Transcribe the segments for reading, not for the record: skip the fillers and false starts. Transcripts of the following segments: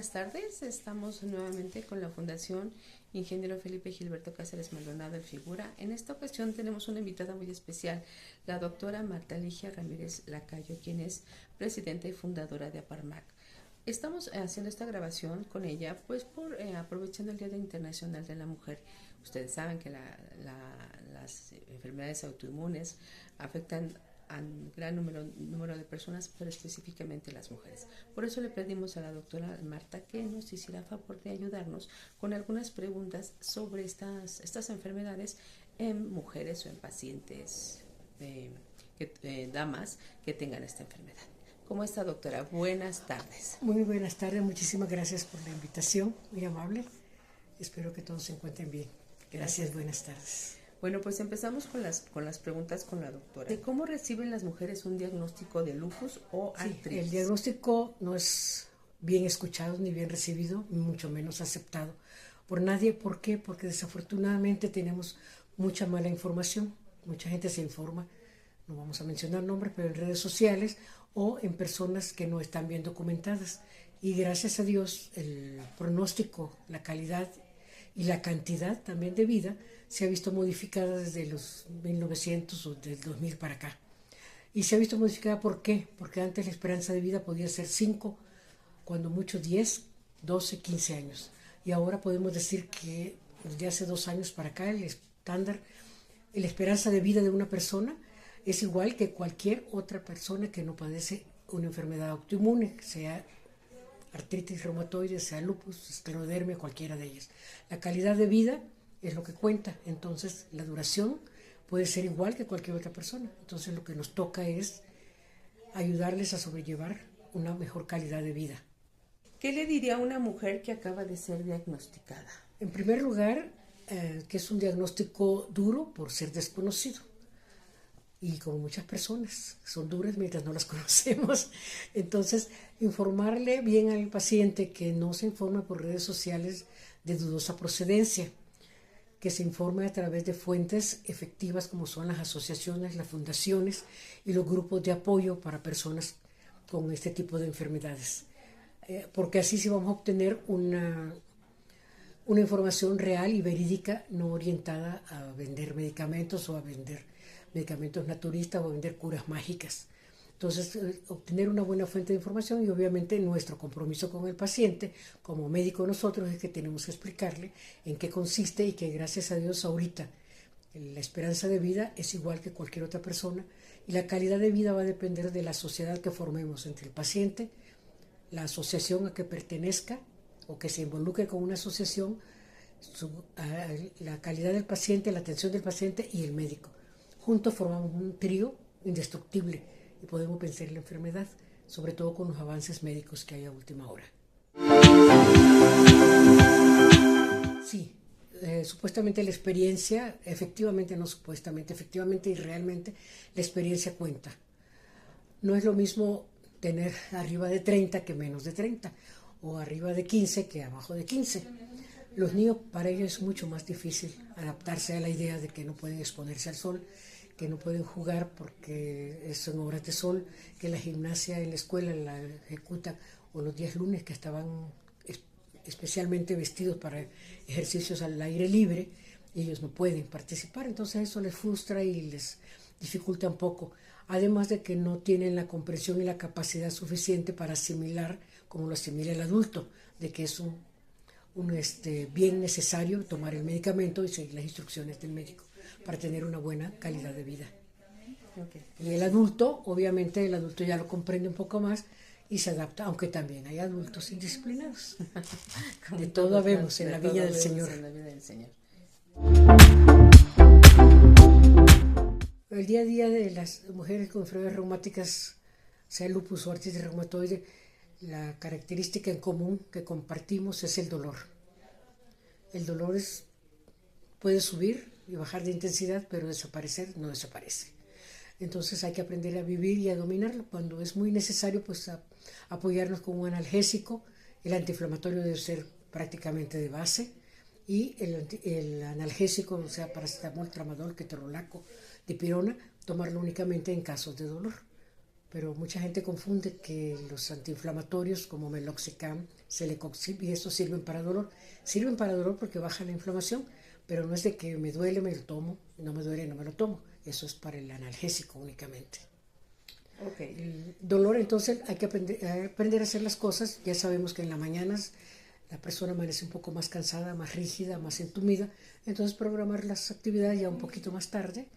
buenas tardes. Estamos nuevamente con la Fundación Ingeniero Felipe Gilberto Cáceres Maldonado el Figura. En esta ocasión tenemos una invitada muy especial, la doctora Marta Ligia Ramírez Lacayo, quien es presidenta y fundadora de APARMAC. Estamos haciendo esta grabación con ella, pues aprovechando el Día Internacional de la Mujer. Ustedes saben que las enfermedades autoinmunes afectan a un gran número de personas, pero específicamente las mujeres. Por eso le pedimos a la doctora Marta que nos hiciera favor de ayudarnos con algunas preguntas sobre estas enfermedades en mujeres o en pacientes, damas que tengan esta enfermedad. ¿Cómo está, doctora? Buenas tardes. Muy buenas tardes, muchísimas gracias por la invitación, muy amable. Espero que todos se encuentren bien. Gracias. Buenas tardes. Bueno, pues empezamos con las preguntas con la doctora. ¿Cómo reciben las mujeres un diagnóstico de lupus o artritis? El diagnóstico no es bien escuchado ni bien recibido, ni mucho menos aceptado por nadie. ¿Por qué? Porque desafortunadamente tenemos mucha mala información. Mucha gente se informa, no vamos a mencionar nombres, pero en redes sociales o en personas que no están bien documentadas. Y gracias a Dios el pronóstico, la calidad y la cantidad también de vida se ha visto modificada desde los 1900 o del 2000 para acá. Y se ha visto modificada, ¿por qué? Porque antes la esperanza de vida podía ser 5, cuando mucho 10, 12, 15 años. Y ahora podemos decir que desde hace 2 años para acá el estándar, la esperanza de vida de una persona es igual que cualquier otra persona que no padece una enfermedad autoinmune, sea artritis reumatoide, sea lupus, esclerodermia, cualquiera de ellas. La calidad de vida es lo que cuenta, entonces la duración puede ser igual que cualquier otra persona. Entonces lo que nos toca es ayudarles a sobrellevar una mejor calidad de vida. ¿Qué le diría a una mujer que acaba de ser diagnosticada? En primer lugar, que es un diagnóstico duro por ser desconocido. Y como muchas personas, son duras mientras no las conocemos. Entonces, informarle bien al paciente, que no se informe por redes sociales de dudosa procedencia, que se informe a través de fuentes efectivas como son las asociaciones, las fundaciones y los grupos de apoyo para personas con este tipo de enfermedades. Porque así sí vamos a obtener una información real y verídica, no orientada a vender medicamentos o a vender medicamentos naturistas o a vender curas mágicas. Entonces, obtener una buena fuente de información y obviamente nuestro compromiso con el paciente, como médico nosotros, es que tenemos que explicarle en qué consiste y que gracias a Dios ahorita la esperanza de vida es igual que cualquier otra persona y la calidad de vida va a depender de la sociedad que formemos entre el paciente, la asociación a que pertenezca o que se involucre con una asociación, la calidad del paciente, la atención del paciente y el médico. Juntos formamos un trío indestructible y podemos vencer la enfermedad, sobre todo con los avances médicos que hay a última hora. Sí, supuestamente la experiencia, efectivamente y realmente la experiencia cuenta. No es lo mismo tener arriba de 30 que menos de 30, o arriba de 15 que abajo de 15. Los niños, para ellos es mucho más difícil adaptarse a la idea de que no pueden exponerse al sol, que no pueden jugar porque son horas de sol, que la gimnasia en la escuela la ejecutan, o los días lunes que estaban especialmente vestidos para ejercicios al aire libre, y ellos no pueden participar. Entonces eso les frustra y les dificulta un poco. Además de que no tienen la comprensión y la capacidad suficiente para asimilar como lo asimila el adulto, de que es un bien necesario tomar el medicamento y seguir las instrucciones del médico para tener una buena calidad de vida. Okay. Y el adulto, obviamente el adulto ya lo comprende un poco más y se adapta, aunque también hay adultos indisciplinados. De todo vemos en la viña del Señor. El día a día de las mujeres con enfermedades reumáticas, sea lupus o artritis reumatoide, la característica en común que compartimos es el dolor. El dolor puede subir y bajar de intensidad, pero desaparecer no desaparece. Entonces hay que aprender a vivir y a dominarlo. Cuando es muy necesario, pues apoyarnos con un analgésico. El antiinflamatorio debe ser prácticamente de base, y el analgésico, o sea, paracetamol, tramadol, ketorolaco, dipirona, tomarlo únicamente en casos de dolor. pero mucha gente confunde que los antiinflamatorios como Meloxicam, Celecoxib y estos sirven para dolor. Sirven para dolor porque baja la inflamación, pero no es de que me duele, me lo tomo, no me duele, no me lo tomo. Eso es para el analgésico únicamente. Okay. El dolor, entonces, hay que aprender a hacer las cosas. Ya sabemos que en las mañanas la persona amanece un poco más cansada, más rígida, más entumida. Entonces, programar las actividades ya un poquito más tarde.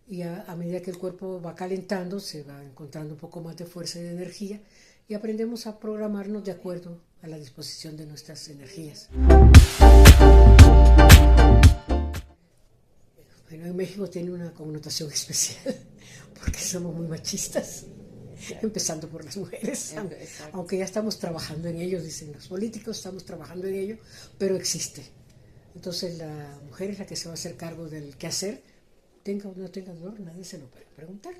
Y a medida que el cuerpo va calentando, se va encontrando un poco más de fuerza y de energía. Y aprendemos a programarnos de acuerdo a la disposición de nuestras energías. Bueno, en México tiene una connotación especial porque somos muy machistas, empezando por las mujeres, aunque ya estamos trabajando en ello, dicen los políticos, estamos trabajando en ello, pero existe. Entonces la mujer es la que se va a hacer cargo del quehacer, tenga o no tenga dolor, nadie se lo puede preguntar.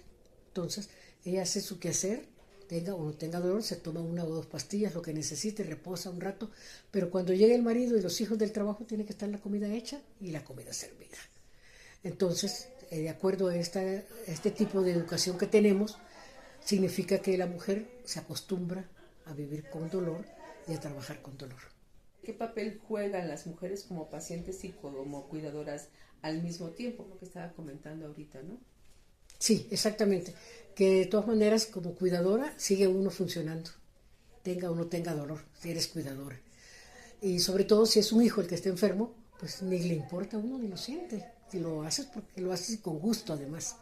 Entonces ella hace su quehacer, tenga o no tenga dolor, se toma 1 o 2 pastillas, lo que necesite, reposa un rato, pero cuando llegue el marido y los hijos del trabajo, tiene que estar la comida hecha y la comida servida. Entonces, de acuerdo a este tipo de educación que tenemos, significa que la mujer se acostumbra a vivir con dolor y a trabajar con dolor. ¿Qué papel juegan las mujeres como pacientes y como cuidadoras al mismo tiempo? Lo que estaba comentando ahorita, ¿no? Sí, exactamente. Que de todas maneras, como cuidadora, sigue uno funcionando, tenga o no tenga dolor, si eres cuidadora. Y sobre todo si es un hijo el que está enfermo, pues ni le importa a uno ni lo siente. Si lo haces, porque lo haces con gusto además,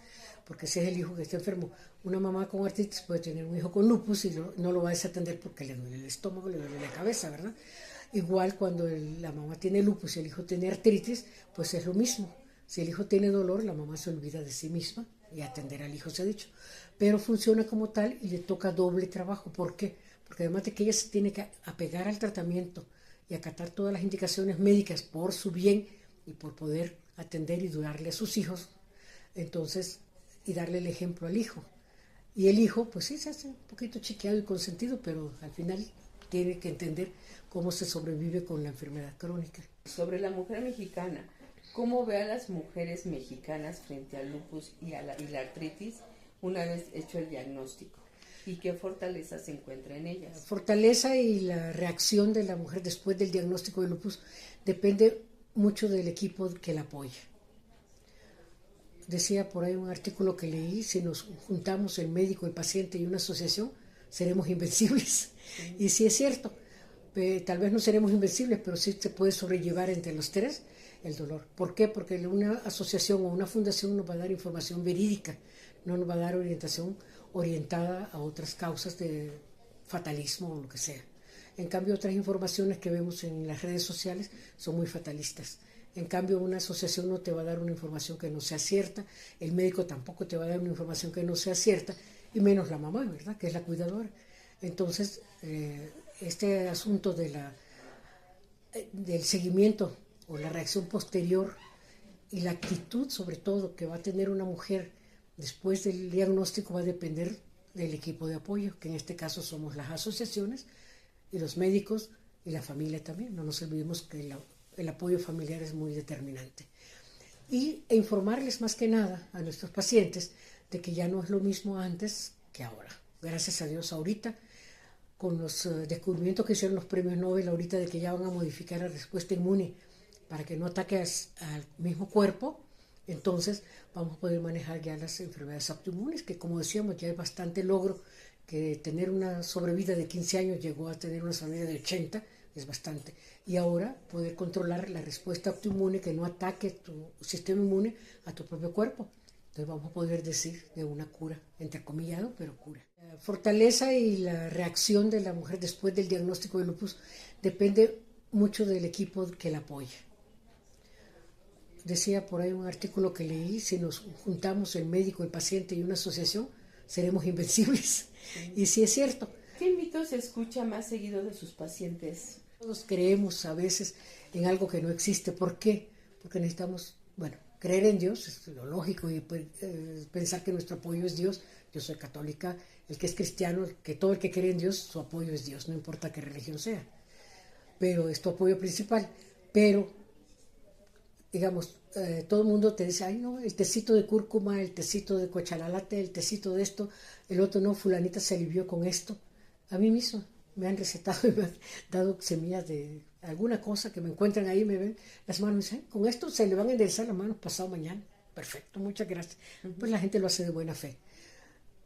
porque si es el hijo que está enfermo. Una mamá con artritis puede tener un hijo con lupus y no lo va a desatender porque le duele el estómago, le duele la cabeza, ¿verdad? Igual cuando la mamá tiene lupus y el hijo tiene artritis, pues es lo mismo. Si el hijo tiene dolor, la mamá se olvida de sí misma y atender al hijo, se ha dicho. Pero funciona como tal y le toca doble trabajo. ¿Por qué? Porque además de que ella se tiene que apegar al tratamiento y acatar todas las indicaciones médicas por su bien y por poder atender y durarle a sus hijos, entonces, y darle el ejemplo al hijo. Y el hijo, pues sí, se hace un poquito chiqueado y consentido, pero al final tiene que entender cómo se sobrevive con la enfermedad crónica. Sobre la mujer mexicana, ¿cómo ve a las mujeres mexicanas frente al lupus y la artritis una vez hecho el diagnóstico? ¿Y qué fortaleza se encuentra en ellas? La fortaleza y la reacción de la mujer después del diagnóstico de lupus depende mucho del equipo que la apoya. Decía por ahí un artículo que leí, si nos juntamos el médico, el paciente y una asociación, seremos invencibles. Sí. Y sí es cierto, tal vez no seremos invencibles, pero sí se puede sobrellevar entre los tres el dolor. ¿Por qué? Porque una asociación o una fundación nos va a dar información verídica, no nos va a dar orientación orientada a otras causas de fatalismo o lo que sea. En cambio, otras informaciones que vemos en las redes sociales son muy fatalistas. En cambio, una asociación no te va a dar una información que no sea cierta, el médico tampoco te va a dar una información que no sea cierta, y menos la mamá, ¿verdad?, que es la cuidadora. Entonces, este asunto del seguimiento o la reacción posterior y la actitud, sobre todo, que va a tener una mujer después del diagnóstico va a depender del equipo de apoyo, que en este caso somos las asociaciones y los médicos y la familia también. No nos olvidemos que el apoyo familiar es muy determinante. E informarles más que nada a nuestros pacientes de que ya no es lo mismo antes que ahora. Gracias a Dios ahorita, con los descubrimientos que hicieron los premios Nobel ahorita de que ya van a modificar la respuesta inmune para que no ataque al mismo cuerpo, entonces vamos a poder manejar ya las enfermedades autoinmunes, que como decíamos ya es bastante logro, que tener una sobrevida de 15 años llegó a tener una sobrevida de 80, es bastante. Y ahora poder controlar la respuesta autoinmune, que no ataque tu sistema inmune a tu propio cuerpo. Entonces vamos a poder decir de una cura, entrecomillado, pero cura. La fortaleza y la reacción de la mujer después del diagnóstico de lupus depende mucho del equipo que la apoya. Decía por ahí un artículo que leí, si nos juntamos el médico, el paciente y una asociación, seremos invencibles. Sí. Y sí es cierto. ¿Qué mito se escucha más seguido de sus pacientes? Todos creemos a veces en algo que no existe. ¿Por qué? Porque necesitamos, creer en Dios, es lo lógico, y pensar que nuestro apoyo es Dios. Yo soy católica, el que es cristiano, que todo el que cree en Dios, su apoyo es Dios, no importa qué religión sea. Pero es tu apoyo principal. Pero digamos, todo el mundo te dice, ay no, el tecito de cúrcuma, el tecito de cochalalate, el tecito de esto, el otro no, fulanita se alivió con esto. A mí mismo me han recetado y me han dado semillas de alguna cosa que me encuentran ahí, me ven las manos y dicen, con esto se le van a enderezar las manos pasado mañana. Perfecto, muchas gracias. Pues la gente lo hace de buena fe.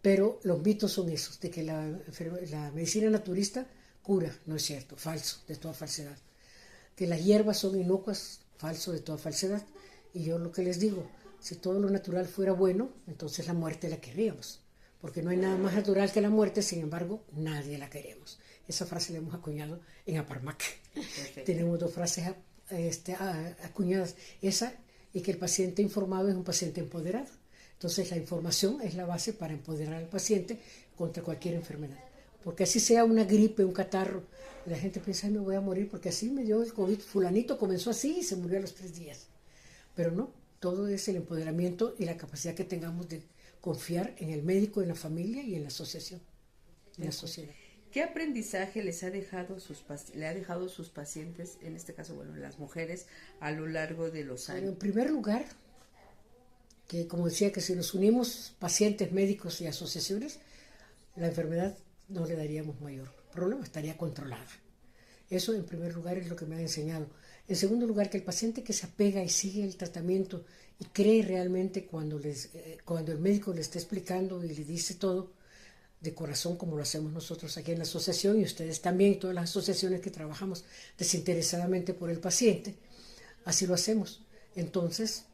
Pero los mitos son esos, de que la medicina naturista cura, no es cierto, falso, de toda falsedad. Que las hierbas son inocuas, falso, de toda falsedad. Y yo lo que les digo, si todo lo natural fuera bueno, entonces la muerte la querríamos. Porque no hay nada más natural que la muerte, sin embargo, nadie la queremos. Esa frase la hemos acuñado en Aparmac. Tenemos dos frases acuñadas. Esa y que el paciente informado es un paciente empoderado. Entonces la información es la base para empoderar al paciente contra cualquier enfermedad. Porque así sea una gripe, un catarro, la gente piensa, ay, me voy a morir porque así me dio el COVID, fulanito comenzó así y se murió a los 3 días. Pero no, todo es el empoderamiento y la capacidad que tengamos de confiar en el médico, en la familia y en la asociación, en la sociedad. ¿Qué aprendizaje le ha dejado sus pacientes, en este caso, bueno, las mujeres, a lo largo de los años? Bueno, en primer lugar, que como decía, que si nos unimos pacientes, médicos y asociaciones, la enfermedad no le daríamos mayor problema, estaría controlada. Eso en primer lugar es lo que me han enseñado. En segundo lugar, que el paciente que se apega y sigue el tratamiento y cree realmente cuando el médico le está explicando y le dice todo de corazón, como lo hacemos nosotros aquí en la asociación y ustedes también, todas las asociaciones que trabajamos desinteresadamente por el paciente, así lo hacemos. Entonces,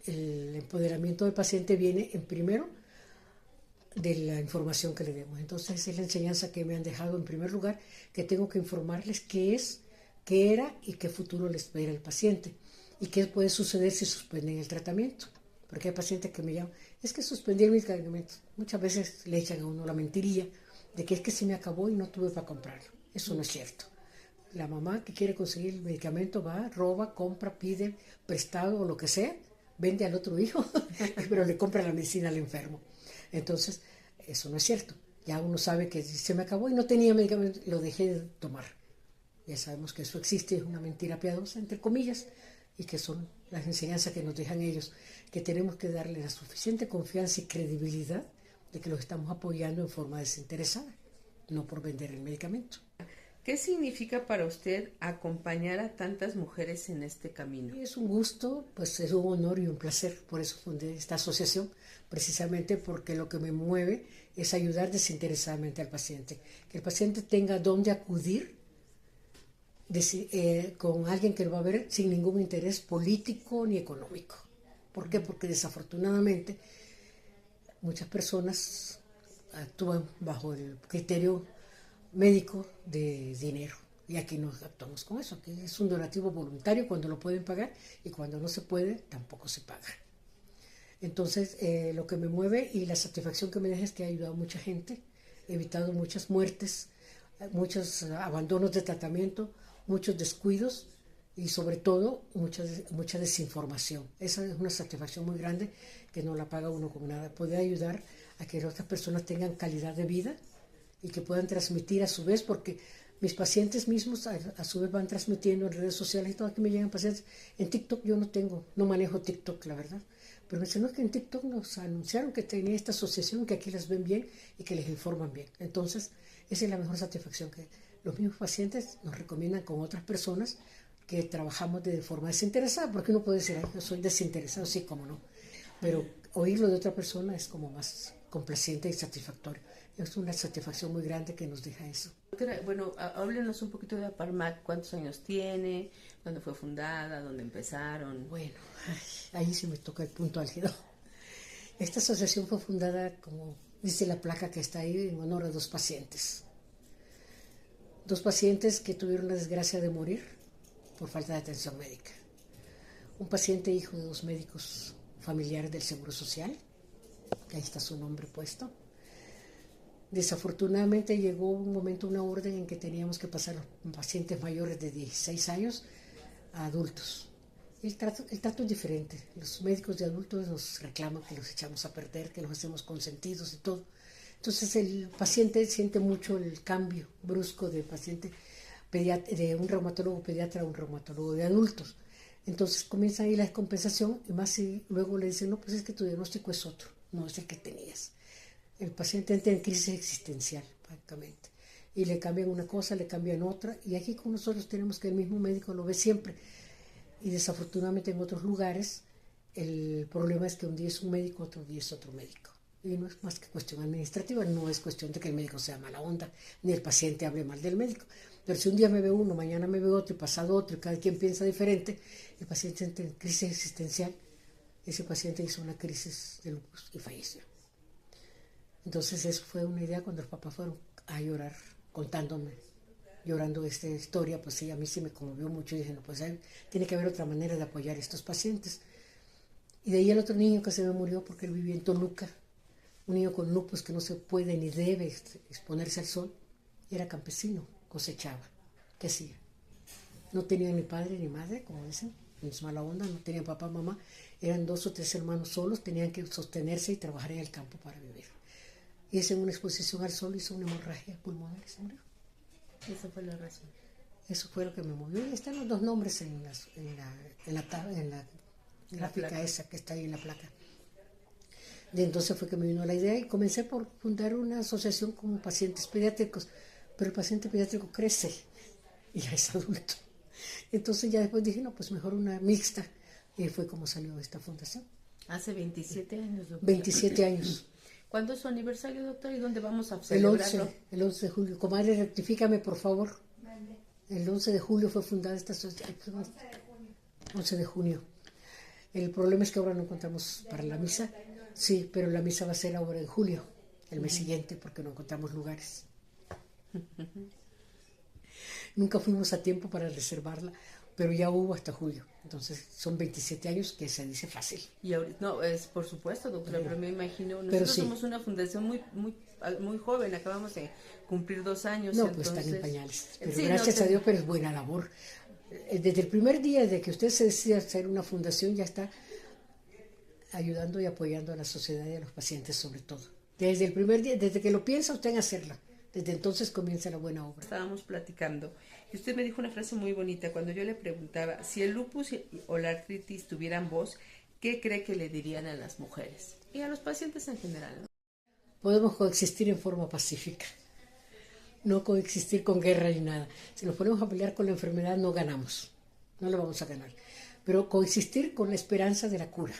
el empoderamiento del paciente viene en primero de la información que le demos. Entonces es la enseñanza que me han dejado en primer lugar, que tengo que informarles qué es, qué era y qué futuro les espera el paciente y qué puede suceder si suspenden el tratamiento. Porque hay pacientes que me llaman, es que suspendí el medicamento. Muchas veces le echan a uno la mentirilla de que es que se me acabó y no tuve para comprarlo. Eso no es cierto. La mamá que quiere conseguir el medicamento va, roba, compra, pide prestado o lo que sea, vende al otro hijo, pero le compra la medicina al enfermo. Entonces, eso no es cierto. Ya uno sabe que se me acabó y no tenía medicamento, lo dejé de tomar. Ya sabemos que eso existe, es una mentira piadosa, entre comillas, y que son las enseñanzas que nos dejan ellos, que tenemos que darle la suficiente confianza y credibilidad de que los estamos apoyando en forma desinteresada, no por vender el medicamento. ¿Qué significa para usted acompañar a tantas mujeres en este camino? Es un gusto, pues es un honor y un placer. Por eso fundé esta asociación, precisamente porque lo que me mueve es ayudar desinteresadamente al paciente. Que el paciente tenga dónde acudir con alguien que lo va a ver sin ningún interés político ni económico. ¿Por qué? Porque desafortunadamente muchas personas actúan bajo el criterio médico de dinero. Y aquí no actuamos con eso. Aquí es un donativo voluntario cuando lo pueden pagar y cuando no se puede, tampoco se paga. Entonces, lo que me mueve y la satisfacción que me deja es que he ayudado a mucha gente, he evitado muchas muertes, muchos abandonos de tratamiento, muchos descuidos y sobre todo mucha desinformación. Esa es una satisfacción muy grande que no la paga uno con nada. Poder ayudar a que otras personas tengan calidad de vida y que puedan transmitir a su vez, porque mis pacientes mismos a su vez van transmitiendo en redes sociales y todo. Aquí me llegan pacientes. En TikTok yo no manejo TikTok, la verdad. Pero me dicen, no, es que en TikTok nos anunciaron que tenía esta asociación, que aquí las ven bien y que les informan bien. Entonces, esa es la mejor satisfacción, que los mismos pacientes nos recomiendan con otras personas que trabajamos de forma desinteresada, porque uno puede decir, ay, yo soy desinteresado, sí, cómo no. Pero oírlo de otra persona es como más complaciente y satisfactorio. Es una satisfacción muy grande que nos deja eso. Doctora, bueno, háblenos un poquito de Aparmac. ¿Cuántos años tiene? ¿Cuándo fue fundada? ¿Dónde empezaron? Bueno, ahí sí me toca el punto álgido. Esta asociación fue fundada, como dice la placa que está ahí, en honor a 2 pacientes. 2 pacientes que tuvieron la desgracia de morir por falta de atención médica. Un paciente hijo de 2 médicos familiares del Seguro Social, que ahí está su nombre puesto. Desafortunadamente llegó un momento, una orden en que teníamos que pasar a los pacientes mayores de 16 años a adultos. El trato es diferente. Los médicos de adultos nos reclaman que los echamos a perder, que los hacemos consentidos y todo. Entonces el paciente siente mucho el cambio brusco de paciente de un reumatólogo pediatra a un reumatólogo de adultos. Entonces comienza ahí la descompensación y más si luego le dicen, no, pues es que tu diagnóstico es otro, no es el que tenías. El paciente entra en crisis existencial, prácticamente. Y le cambian una cosa, le cambian otra. Y aquí con nosotros tenemos que el mismo médico lo ve siempre. Y desafortunadamente en otros lugares el problema es que un día es un médico, otro día es otro médico. Y no es más que cuestión administrativa, no es cuestión de que el médico sea mala onda, ni el paciente hable mal del médico. Pero si un día me ve uno, mañana me ve otro y pasado otro, y cada quien piensa diferente, el paciente entra en crisis existencial. Ese paciente hizo una crisis de lupus y falleció. Entonces eso fue una idea cuando los papás fueron a llorar, contándome, llorando esta historia, pues sí, a mí sí me conmovió mucho y dije, no, pues tiene que haber otra manera de apoyar a estos pacientes. Y de ahí el otro niño que se me murió porque él vivía en Toluca, un niño con lupus que no se puede ni debe exponerse al sol, era campesino, cosechaba. ¿Qué hacía? No tenía ni padre ni madre, como dicen, no es mala onda, no tenían papá, mamá, eran 2 o 3 hermanos solos, tenían que sostenerse y trabajar en el campo para vivir. Y ese en una exposición al sol hizo una hemorragia pulmonar y se murió. Esa fue la razón. Eso fue lo que me movió. Y están los 2 nombres en la gráfica esa que está ahí en la placa. Y entonces fue que me vino la idea y comencé por fundar una asociación con pacientes pediátricos. Pero el paciente pediátrico crece y ya es adulto. Entonces ya después dije, no, pues mejor una mixta. Y fue como salió esta fundación. Hace 27 años, doctor. 27 años. ¿Cuándo es su aniversario, doctor? ¿Y dónde vamos a celebrarlo? El 11 de julio. Comadre, rectifícame, por favor. El 11 de julio fue fundada esta asociación. 11 de junio. El problema es que ahora no encontramos para la misa. Sí, pero la misa va a ser ahora en julio, el mes siguiente, porque no encontramos lugares. Nunca fuimos a tiempo para reservarla, pero ya hubo hasta julio. Entonces son 27 años que se dice fácil. Y ahorita, no, es por supuesto, doctora, pero me imagino, nosotros sí, somos una fundación muy joven, acabamos de cumplir 2 años. No, entonces, pues están en pañales, pero sí, gracias a Dios, pero es buena labor. Desde el primer día de que usted se decide hacer una fundación, ya está ayudando y apoyando a la sociedad y a los pacientes sobre todo. Desde el primer día, desde que lo piensa usted en hacerla, desde entonces comienza la buena obra. Estábamos platicando y usted me dijo una frase muy bonita cuando yo le preguntaba si el lupus o la artritis tuvieran voz, ¿qué cree que le dirían a las mujeres y a los pacientes en general, ¿no? Podemos coexistir en forma pacífica, no coexistir con guerra ni nada. Si nos ponemos a pelear con la enfermedad no ganamos, no la vamos a ganar, pero coexistir con la esperanza de la cura,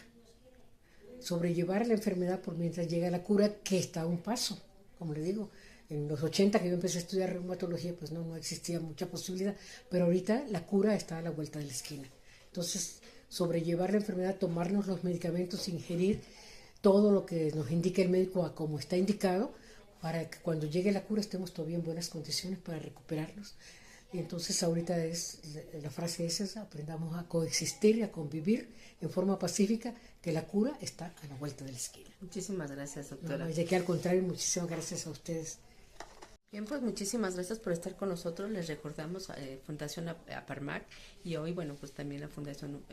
sobrellevar la enfermedad por mientras llega la cura, que está a un paso, como le digo. En los 80 que yo empecé a estudiar reumatología, pues no existía mucha posibilidad, pero ahorita la cura está a la vuelta de la esquina. Entonces, sobrellevar la enfermedad, tomarnos los medicamentos, ingerir todo lo que nos indique el médico a como está indicado, para que cuando llegue la cura estemos todavía en buenas condiciones para recuperarnos. Y entonces ahorita la frase es esa, aprendamos a coexistir y a convivir en forma pacífica, que la cura está a la vuelta de la esquina. Muchísimas gracias, doctora. No, y de que al contrario, muchísimas gracias a ustedes. Bien, pues muchísimas gracias por estar con nosotros. Les recordamos Fundación Aparmac y hoy, bueno, pues también la Fundación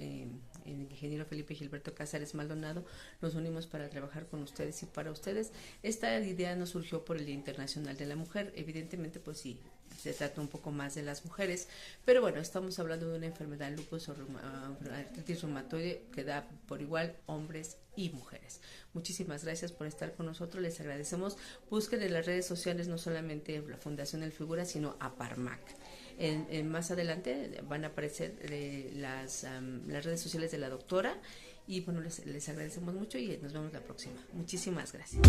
Ingeniero Felipe Gilberto Cáceres Maldonado nos unimos para trabajar con ustedes y para ustedes. Esta idea nos surgió por el Día Internacional de la Mujer. Evidentemente, pues sí, se trata un poco más de las mujeres, pero bueno, estamos hablando de una enfermedad lupus o artritis reumatoide que da por igual hombres y mujeres. Muchísimas gracias por estar con nosotros, les agradecemos. Busquen en las redes sociales no solamente la Fundación El Figura, sino Aparmac. Más adelante van a aparecer las redes sociales de la doctora y bueno, les agradecemos mucho y nos vemos la próxima. Muchísimas gracias.